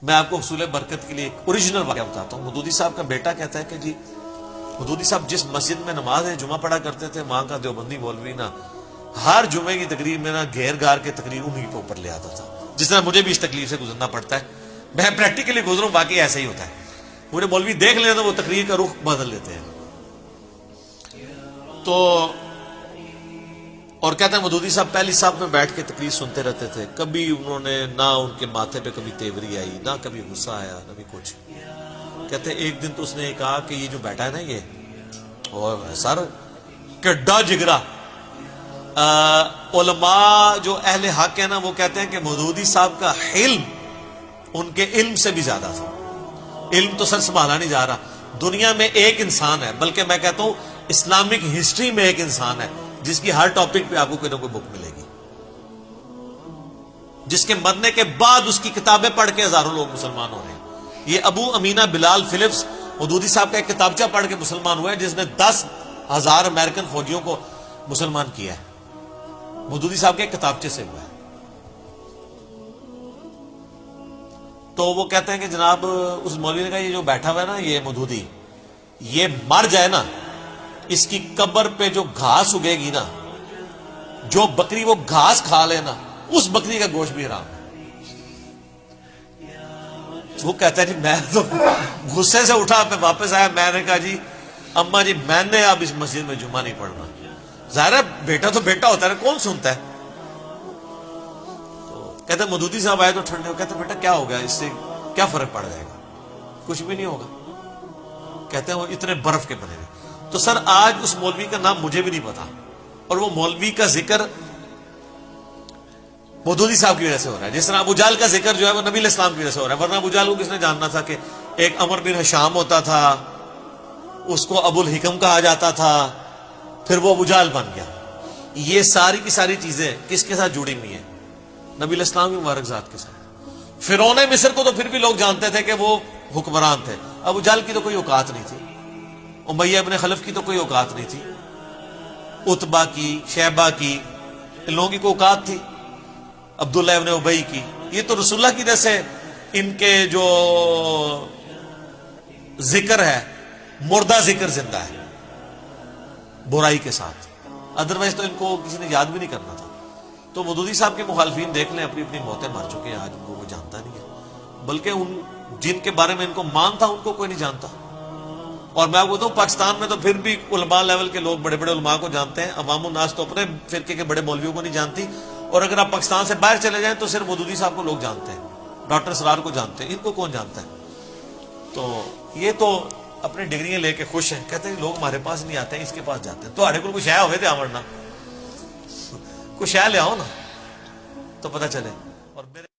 میں آپ کو حصول برکت کے لیے ایک اوریجنل واقعہ بتاتا ہوں۔ مودودی صاحب کا بیٹا کہتا ہے کہ جی مودودی صاحب جس مسجد میں نماز جمعہ پڑھا کرتے تھے، وہاں کا دیوبندی مولوی نا ہر جمعے کی تقریر میں نا گھیر گار کے تقریر انہیں کے اوپر لے آتا تھا، جس طرح مجھے بھی اس تکلیف سے گزرنا پڑتا ہے۔ میں پریکٹیکلی گزروں، باقی ایسا ہی ہوتا ہے۔ مجھے مولوی دیکھ لیتے تو وہ تقریر کا رخ بدل لیتے ہیں۔ تو اور کہتے ہیں مودودی صاحب پہلی صاحب میں بیٹھ کے تقریر سنتے رہتے تھے، کبھی انہوں نے نہ ان کے ماتھے پہ کبھی تیوری آئی، نہ کبھی غصہ آیا، نہ بھی کچھ۔ کہتے ہیں ایک دن تو اس نے کہا کہ یہ جو بیٹھا ہے نا یہ اور سر کڈا جگرا۔ علماء جو اہل حق ہے نا وہ کہتے ہیں کہ مودودی صاحب کا علم ان کے علم سے بھی زیادہ تھا۔ علم تو سر سنبھالا نہیں جا رہا۔ دنیا میں ایک انسان ہے، بلکہ میں کہتا ہوں اسلامک ہسٹری میں ایک انسان ہے جس کی ہر ٹاپک پہ آپ کو کوئی نہ کوئی بک ملے گی، جس کے مرنے کے بعد اس کی کتابیں پڑھ کے ہزاروں لوگ مسلمان ہو رہے ہیں۔ یہ ابو امینہ بلال فلپس مودودی صاحب کا ایک کتابچہ پڑھ کے مسلمان ہوا ہے، جس نے 10,000 امریکن فوجیوں کو مسلمان کیا ہے، مودودی صاحب کے ایک کتابچے سے ہوا ہے۔ تو وہ کہتے ہیں کہ جناب اس مولوی نے کہا یہ جو بیٹھا ہوا ہے نا یہ مودودی، یہ مر جائے نا، اس کی قبر پہ جو گھاس اگے گی نا، جو بکری وہ گھاس کھا لے نا، اس بکری کا گوشت بھی حرام ہے۔ وہ کہتا ہے جی میں تو غصے سے اٹھا، میں واپس آیا، میں نے کہا جی اماں جی میں نے اب اس مسجد میں جمعہ نہیں پڑھنا۔ ظاہر ہے بیٹا تو بیٹا ہوتا ہے، کون سنتا ہے۔ تو کہتے ہیں مودودی صاحب آئے تو ٹھنڈے ہو، کہتے ہیں بیٹا کیا ہو گیا، اس سے کیا فرق پڑ جائے گا؟ کچھ بھی نہیں ہوگا۔ کہتے ہیں وہ اتنے برف کے بنے ہوئے۔ تو سر آج اس مولوی کا نام مجھے بھی نہیں پتا، اور وہ مولوی کا ذکر مودودی صاحب کی وجہ سے ہو رہا ہے، جس طرح ابو جہل کا ذکر جو ہے وہ نبی علیہ السلام کی وجہ سے ہو رہا ہے۔ ورنہ ابو جہل کو کس نے جاننا تھا کہ ایک عمر بن ہشام ہوتا تھا، اس کو ابو الحکم کہا جاتا تھا، پھر وہ ابو جہل بن گیا۔ یہ ساری کی ساری چیزیں کس کے ساتھ جڑی ہوئی ہیں؟ نبی علیہ السلام کی مبارک ذات کے ساتھ۔ فرعون مصر کو تو پھر بھی لوگ جانتے تھے کہ وہ حکمران تھے، ابو جہل کی تو کوئی اوقات نہیں تھی، امیہ ابن خلف کی تو کوئی اوقات نہیں تھی، عتبہ کی، شیبہ کی، ان لوگوں کی کوئی اوقات تھی، عبداللہ ابن ابی کی۔ یہ تو رسول اللہ کی وجہ سے ان کے جو ذکر ہے مردہ ذکر زندہ ہے برائی کے ساتھ، ادروائز تو ان کو کسی نے یاد بھی نہیں کرنا تھا۔ تو مودودی صاحب کے مخالفین دیکھ لیں، اپنی اپنی موتیں مر چکے ہیں، آج ان کو جانتا نہیں ہے، بلکہ ان جن کے بارے میں ان کو مان تھا ان کو کوئی نہیں جانتا۔ اور میں بولتا ہوں پاکستان میں تو پھر بھی علماء لیول کے لوگ بڑے بڑے علماء کو جانتے ہیں، عوام الناس تو اپنے فرقے کے بڑے مولویوں کو نہیں جانتی۔ اور اگر آپ پاکستان سے باہر چلے جائیں تو صرف مودودی صاحب کو لوگ جانتے ہیں، ڈاکٹر سرار کو جانتے ہیں، ان کو کون جانتا ہے؟ تو یہ تو اپنی ڈگریاں لے کے خوش ہیں، کہتے ہیں لوگ ہمارے پاس نہیں آتے ہیں، اس کے پاس جاتے ہیں۔ تو ہمارے کو کچھ شے ہوئے تھے آمرنا، کچھ شے لے آؤ نا تو پتہ چلے۔ اور میرے